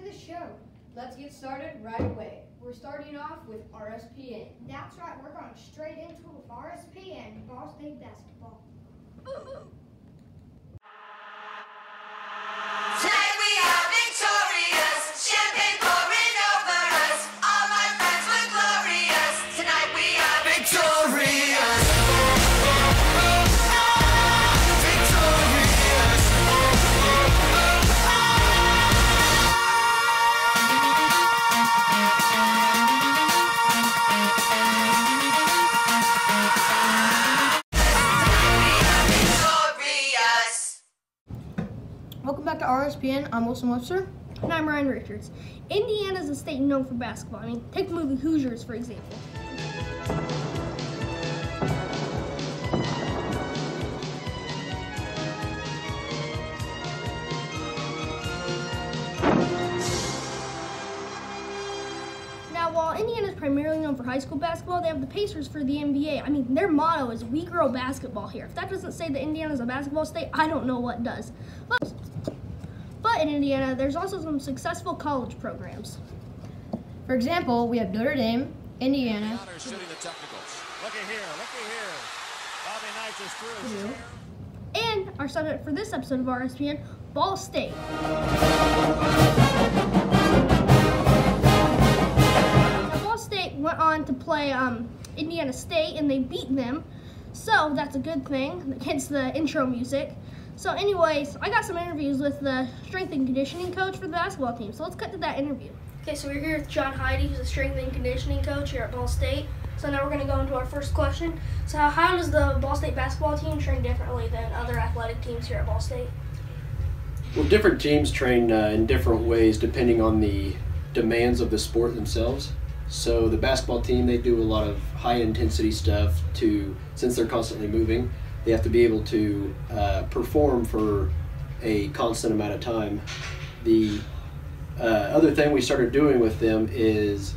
the show. Let's get started right away. We're starting off with RSPN. That's right, we're going straight into it with RSPN, Ball State Basketball. Tonight we are victorious, champagne pouring over us. All my friends were glorious. Tonight we are victorious. Welcome back to RSPN. I'm Wilson Webster. And I'm Ryan Richards. Indiana is a state known for basketball. I mean, take the movie Hoosiers, for example. Now, while Indiana is primarily known for high school basketball, they have the Pacers for the NBA. I mean, their motto is "We grow basketball here." If that doesn't say that Indiana is a basketball state, I don't know what does. But in Indiana, there's also some successful college programs. For example, we have Notre Dame, Indiana, Shooting the technicals. Looky here. Bobby Knight is through. And our subject for this episode of RSPN, Ball State. Now, Ball State went on to play Indiana State, and they beat them. So that's a good thing. Hence the intro music. So anyways, I got some interviews with the strength and conditioning coach for the basketball team. So let's cut to that interview. Okay, so we're here with John Heide, who's the strength and conditioning coach here at Ball State. So now we're going to go into our first question. So how does the Ball State basketball team train differently than other athletic teams here at Ball State? Well, different teams train in different ways depending on the demands of the sport themselves. So the basketball team, they do a lot of high intensity stuff since they're constantly moving. They have to be able to perform for a constant amount of time. The other thing we started doing with them is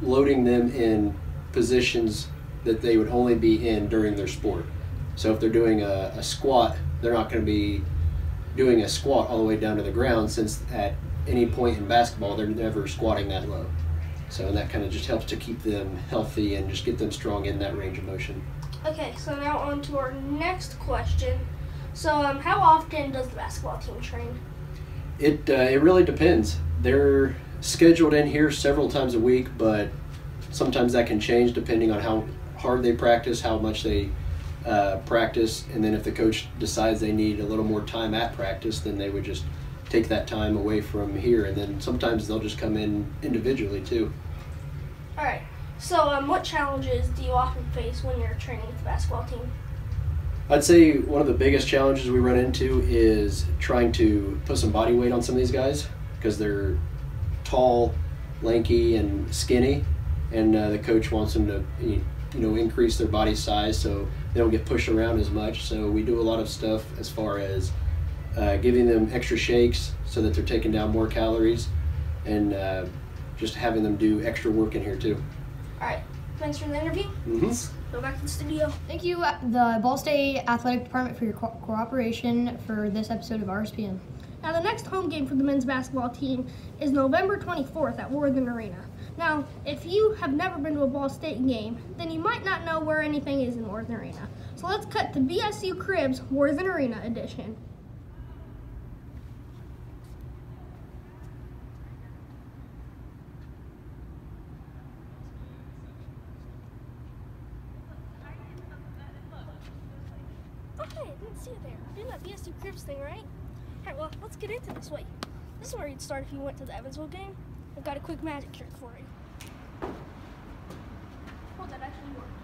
loading them in positions that they would only be in during their sport. So if they're doing a squat, they're not going to be doing a squat all the way down to the ground, since at any point in basketball they're never squatting that low. So and that kind of just helps to keep them healthy and just get them strong in that range of motion. Okay, so now on to our next question. So how often does the basketball team train? It really depends. They're scheduled in here several times a week, but sometimes that can change depending on how hard they practice, how much they practice, and then if the coach decides they need a little more time at practice, then they would just take that time away from here, and then sometimes they'll just come in individually too. All right. So what challenges do you often face when you're training with the basketball team? I'd say one of the biggest challenges we run into is trying to put some body weight on some of these guys, because they're tall, lanky, and skinny, and the coach wants them to increase their body size so they don't get pushed around as much. So we do a lot of stuff as far as giving them extra shakes so that they're taking down more calories, and just having them do extra work in here too. All right, thanks for the interview. Let's go back to the studio. Thank you, the Ball State Athletic Department, for your cooperation for this episode of RSPN. Now, the next home game for the men's basketball team is November 24th at Worthen Arena. Now, if you have never been to a Ball State game, then you might not know where anything is in Worthen Arena. So let's cut to BSU Cribs Worthen Arena edition. Okay, I didn't see it there. You're doing that BSU Cribs thing, right? Alright, well, let's get into this. Wait, this is where you'd start if you went to the Evansville game. I've got a quick magic trick for you. Oh, that actually worked.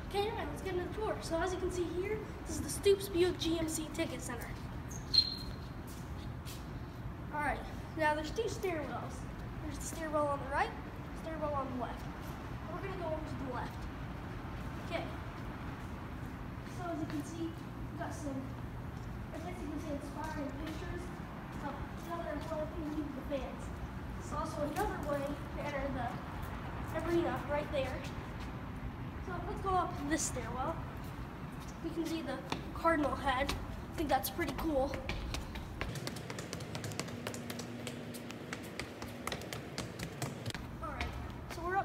Okay, alright, let's get into the tour. So as you can see here, this is the Stoops Buick GMC Ticket Center. Alright, now there's two stairwells. There's the stairwell on the right, stairwell on the left. We're going to go over to the left. Okay. So as you can see, we've got some, I guess you can say, inspiring pictures of another employee leave the fans. There's also another way to enter the arena right there. So let's go up this stairwell. We can see the cardinal head. I think that's pretty cool.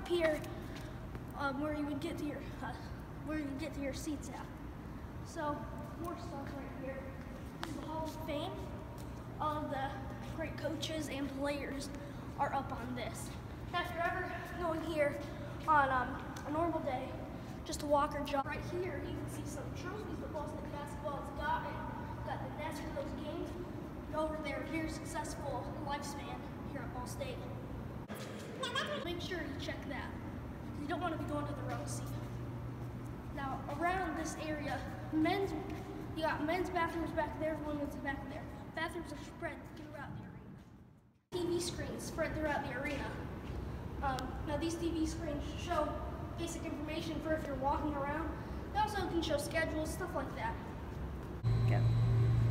up here where you would get to your seats at. So more stuff right here. This is the Hall of Fame. All of the great coaches and players are up on this. Now, if you're ever going here on a normal day, just to walk or jog, right here you can see some trophies that Ball State basketball has gotten. Got the nets for those games. Over their very successful lifespan here at Ball State. Make sure you check that. You don't want to be going to the wrong seat. Now, around this area, you got men's bathrooms back there, women's back there. Bathrooms are spread throughout the arena. TV screens spread throughout the arena. Now, these TV screens show basic information for if you're walking around. They also can show schedules, stuff like that. Okay.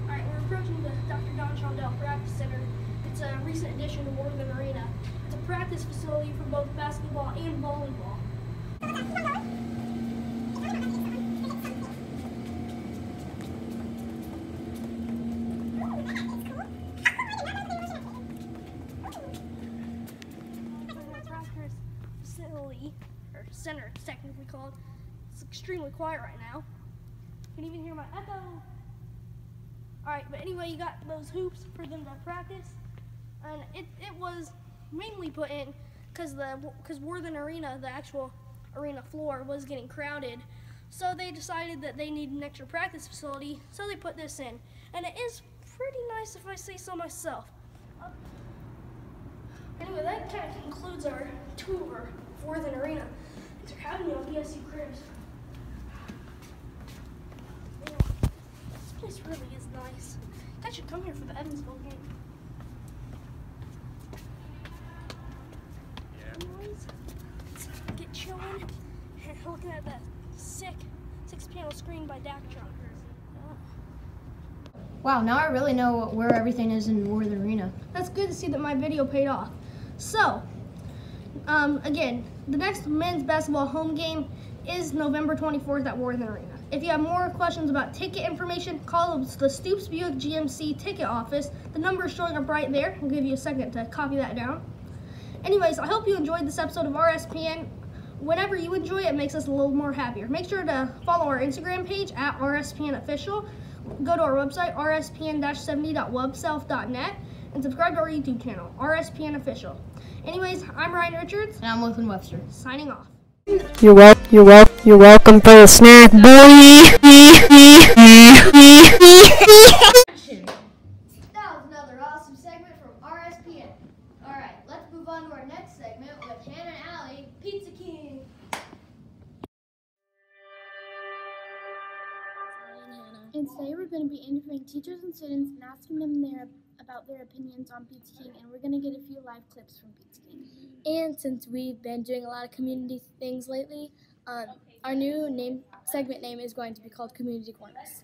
All right, we're approaching the Dr. Don Shondell Practice Center. It's a recent addition to Worthing Arena. It's a practice facility for both basketball and volleyball. Practice facility, or center it's technically called. It's extremely quiet right now. You can even hear my echo. Alright, but anyway, you got those hoops for them to practice, and it was mainly put in because Worthing Arena, the actual arena floor, was getting crowded, so they decided that they need an extra practice facility, so they put this in, and it is pretty nice if I say so myself. Anyway, that kind of concludes our tour of Worthing Arena. Thanks for having me on BSU Cribs. This really is nice. I should come here for the Evansville game. Anyways, let's get chilling and looking at that sick 6-panel screen by Dactron. Wow, now I really know where everything is in Worthing Arena. That's good to see that my video paid off. So, again, the next men's basketball home game is November 24th at Worthing Arena. If you have more questions about ticket information, call the Stoops Buick GMC ticket office. The number is showing up right there. I'll give you a second to copy that down. Anyways, I hope you enjoyed this episode of RSPN. Whenever you enjoy it, it makes us a little more happier. Make sure to follow our Instagram page at RSPN Official. Go to our website, rspn-70.webself.net, and subscribe to our YouTube channel, RSPN Official. Anyways, I'm Ryan Richards. And I'm Wilson Webster. Signing off. You're welcome for the snack, boy. That was another awesome segment from RSPN. Alright, let's move on to our next segment with Hannah and Allie, Pizza King. And today we're going to be interviewing teachers and students and asking them about their opinions on Pizza King, and we're going to get a few live clips from Pizza King. And since we've been doing a lot of community things lately, our new segment name is going to be called Community Corners.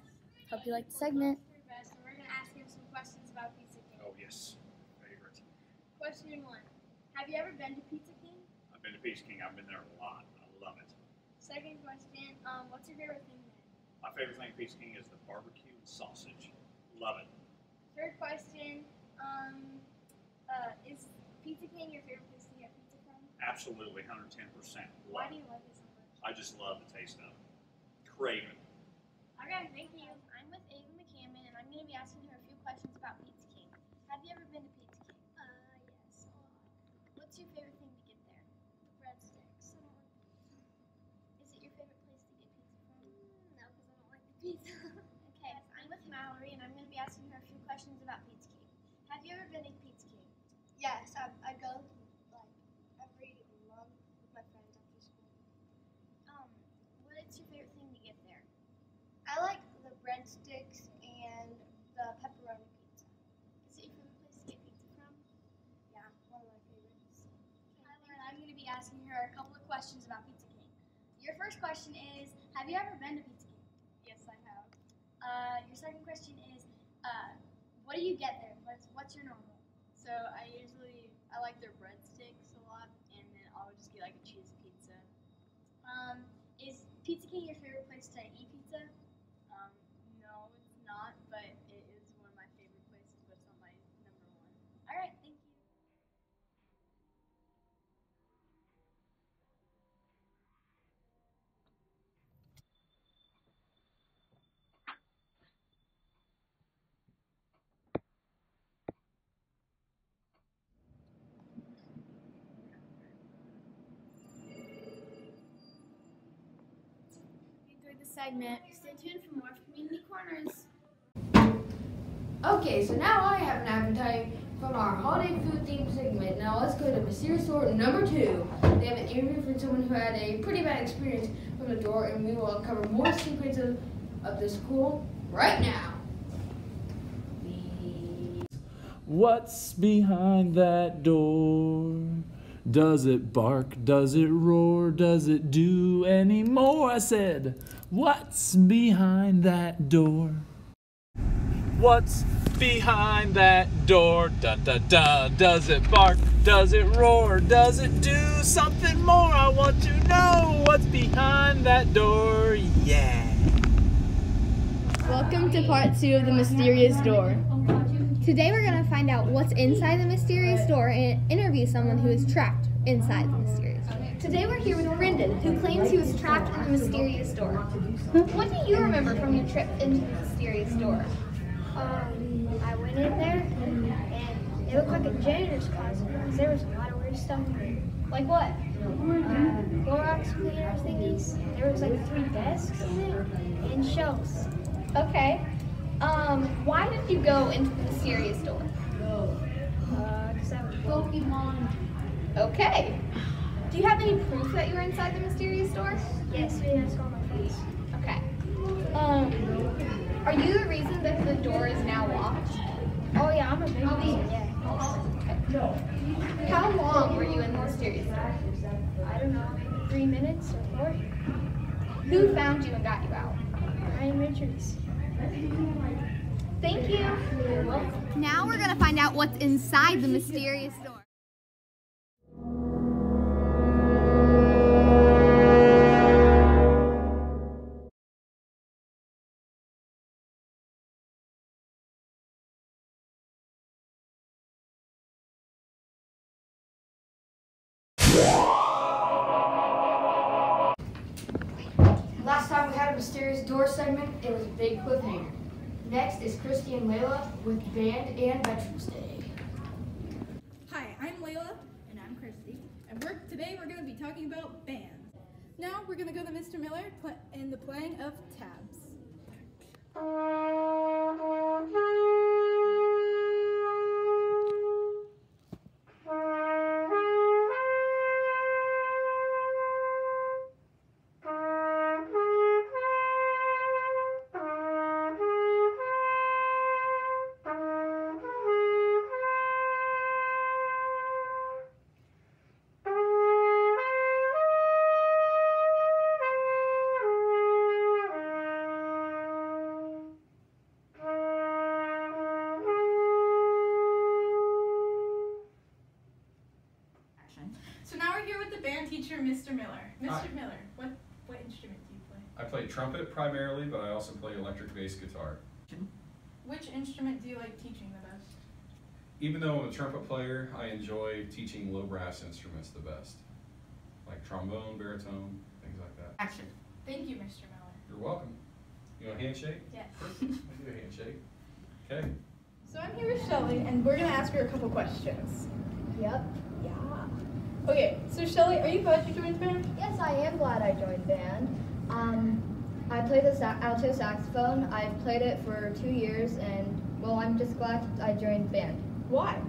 Hope you like the segment. So we're going to ask him some questions about Pizza King. Oh, yes. Favorite. Question 1. Have you ever been to Pizza King? I've been to Pizza King. I've been there a lot. I love it. Second question, what's your favorite thing there? My favorite thing at Pizza King is the barbecue and sausage. Love it. Third question, is Pizza King your favorite place to get pizza from? Absolutely, 110%. Why Love do it. you like it so much? I just love the taste of it. Crave it. Okay, thank you. I'm with Ava McCammon, and I'm going to be asking her a few questions about Pizza King. Have you ever been to Pizza King? Yes. What's your favorite thing to get there? Breadsticks. Is it your favorite place to get pizza from? No, because I don't like the pizza. Okay, I'm with Mallory, and I'm going to be asking her a few questions about Pizza King. Have you ever been to Pizza King? Yes, I go like every month with my friends after school. What's your favorite thing to get there? I like the breadsticks and the pepperoni pizza. Is it your favorite place to get pizza from? Yeah, one of my favorites. I'm going to be asking her a couple of questions about Pizza King. Your first question is, have you ever been to Pizza King? Yes, I have. Your second question is, what do you get there? What's your normal? So I like their breadsticks a lot, and then I'll just get like a cheese pizza. Is Pizza King your favorite place to eat pizza? No, it's not, but it is one of my favorite places, but it's not my number one. All right, thank you. segment. Stay tuned for more Community Corners. Okay, so now I have an appetite from our holiday food theme segment. Now let's go to Mysterious Door number 2. They have an interview from someone who had a pretty bad experience from the door, and we will uncover more secrets of the school right now. What's behind that door? Does it bark? Does it roar? Does it do any more? I said, what's behind that door? What's behind that door? Da da da. Does it bark? Does it roar? Does it do something more? I want to know what's behind that door. Yeah. Welcome to part 2 of the Mysterious Door. Today we're going to find out what's inside the mysterious door and interview someone who is trapped inside the mysterious door. Today we're here with Brendan, who claims he was trapped in the mysterious door. What do you remember from your trip into the mysterious door? I went in there and it looked like a janitor's closet because there was a lot of weird stuff in there. Like what? Clorox cleaner thingies. There was like 3 desks in it and shelves. Okay. Why did you go into the mysterious door? Because I was Pokemon. Okay. Do you have any proof that you were inside the mysterious door? Yes, we have on my face. Okay. Are you the reason that the door is now locked? Oh yeah, I'm a big reason, yeah. Okay. How long were you in the mysterious door? I don't know, maybe 3 minutes or 4. Who found you and got you out? Ryan Richards. Thank you. You're welcome. Now we're going to find out what's inside the mysterious door. Last time we had a Mysterious Door segment, it was a big cliffhanger. Next is Christy and Layla with Band and Veterans Day. Hi, I'm Layla. And I'm Christy. And today we're going to be talking about bands. Now we're going to go to Mr. Miller and the playing of tabs. So now we're here with the band teacher, Mr. Miller. Mr. Miller, what instrument do you play? I play trumpet primarily, but I also play electric bass guitar. Which instrument do you like teaching the best? Even though I'm a trumpet player, I enjoy teaching low brass instruments the best. Like trombone, baritone, things like that. Action. Thank you, Mr. Miller. You're welcome. You want a handshake? Yes. Perfect. I'll do a handshake. Okay. So I'm here with Shelly, and we're going to ask her a couple questions. Yep. Yeah. Okay, so Shelly, are you glad you joined band? Yes, I am glad I joined band. I play the alto saxophone. I've played it for 2 years, and well, I'm just glad I joined band. Why?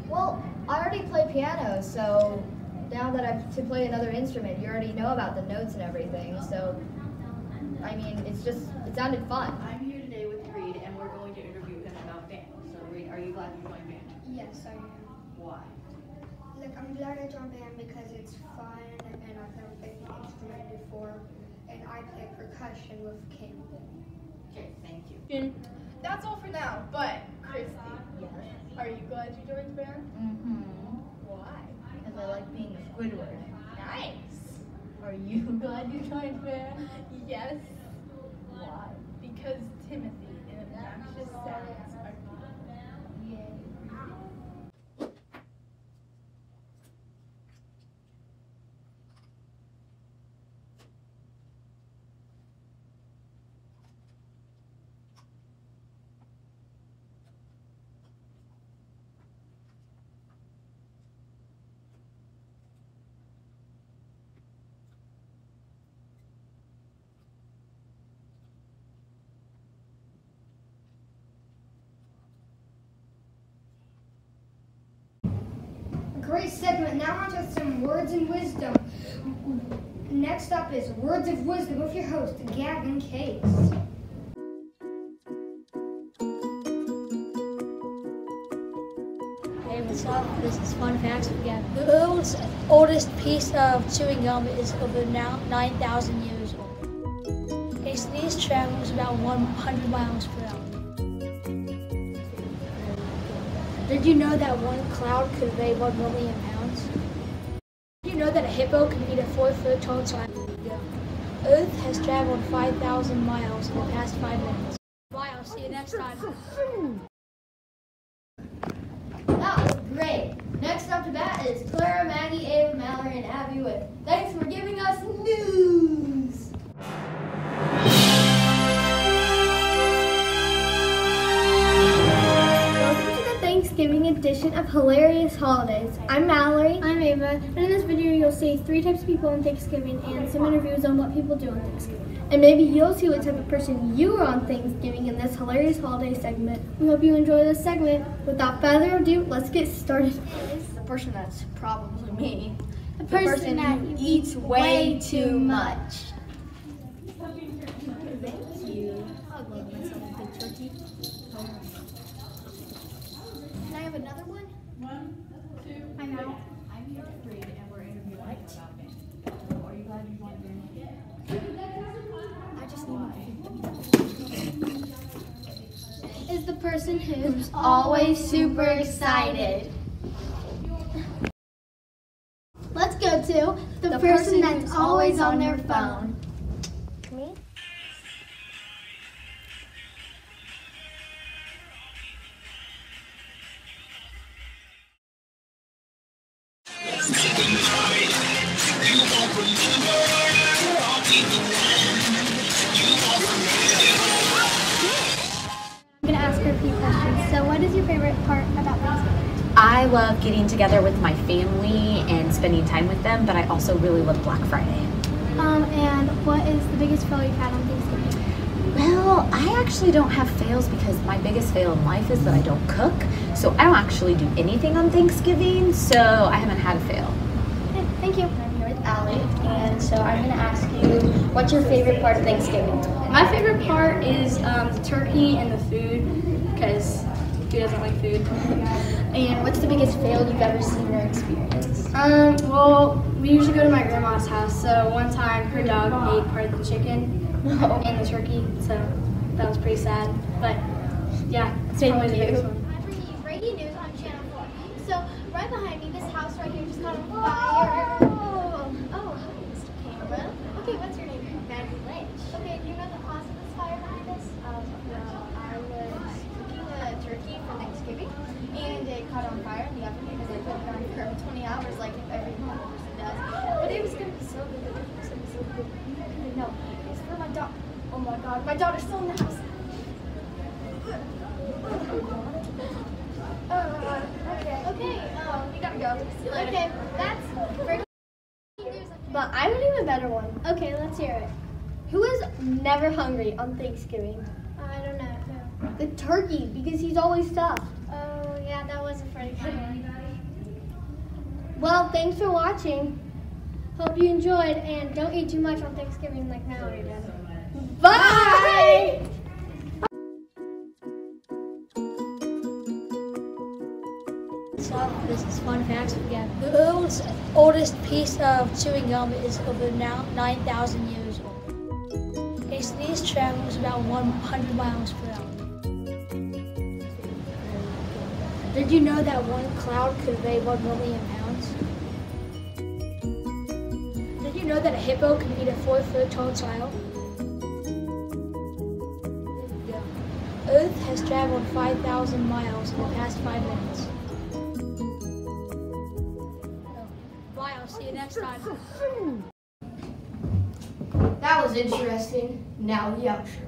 Well, I already play piano, so now that I have to play another instrument, you already know about the notes and everything. So, I mean, it sounded fun. I'm here today with Reed, and we're going to interview him about band. So, Reed, are you glad you joined band? Yes, I am. Why? Like, I'm glad I joined band because it's fun and I've never played an instrument before. And I play percussion with Kim. Okay, thank you. That's all for now, but Christy, are you glad you joined band? Mm-hmm. Why? Because I like being a Squidward. Nice. Are you glad you joined band? Yes. Why? Because Timothy and Obnoxious Sounds are Yay. Great segment. Now on to some words and wisdom. Next up is Words of Wisdom with your host, Gavin Case. Hey, what's up? This is Fun Facts with Gavin. The oldest piece of chewing gum is over now 9,000 years old. A sneeze travels about 100 miles per hour. Did you know that one cloud could weigh 1 million pounds? Did you know that a hippo can eat a 4-foot tall child? Earth has traveled 5,000 miles in the past 5 minutes. Bye, I'll see you next time. That was great. Next up to bat is Clara, Maggie, Ava, Mallory, and Abby with Thanks for giving us news. Welcome to the Thanksgiving edition of Hilarious Holidays. I'm Mallory. I'm Ava. And in this video you'll see 3 types of people on Thanksgiving and some interviews on what people do on Thanksgiving. And maybe you'll see what type of person you are on Thanksgiving in this Hilarious Holiday segment. We hope you enjoy this segment. Without further ado, let's get started. The person that's probably me. The person that who eats way too much. Thank you. I love myself a big turkey. Can I have another one? 1, 2, I'm out. I'm here to read and we're interviewing about me. Are you glad you want to do it? I just need my food. Is the person who's Always super excited. Let's go to the person that's always on their phone. Me? I'm gonna ask her a few questions. So what is your favorite part about Thanksgiving? I love getting together with my family and spending time with them, but I also really love Black Friday. And what is the biggest fail you've had on Thanksgiving? Well, I actually don't have fails because my biggest fail in life is that I don't cook. So I don't actually do anything on Thanksgiving, so I haven't had a fail. Okay, thank you. I'm here with Allie, and so I'm going to ask you, what's your favorite part of Thanksgiving? My favorite part is the turkey and the food, because who doesn't like food? And what's the biggest fail you've ever seen or experienced? Well, we usually go to my grandma's house, so one time her dog ate part of the chicken and the turkey, so that was pretty sad, but yeah, it's probably the biggest one. I'm bringing you breaking news on Channel 4. So, right behind me, this house right here just caught on fire. Oh, hi, Mr. Camera. Okay, what's your name? Maggie Lynch. Okay, do you know the cause of this fire behind us? Well, I was cooking a turkey for Thanksgiving, and it caught on fire in the oven because I put it on for 20 hours like every normal person does. But it was going to be so good. It was going to be so good. No, it's for my daughter. Oh my God, my daughter's still in the house. Okay, you gotta go. See you later. okay, that's breaking news. But I have an even better one. Okay, let's hear it. Who is never hungry on Thanksgiving? I don't know. No. The turkey, because he's always stuffed. Oh, yeah, that was a pretty good one. Well, thanks for watching. Hope you enjoyed, and don't eat too much on Thanksgiving like Mallory did. Bye! What's up? This is Fun Facts with Gavin. The oldest piece of chewing gum is over now 9,000 years old. A sneeze travels about 100 miles per hour. Did you know that one cloud could weigh 1 million pounds? Did you know that a hippo can eat a 4-foot tall child? Earth has traveled 5,000 miles in the past 5 minutes. Bye, I'll see you next time. That was interesting. Now the outro.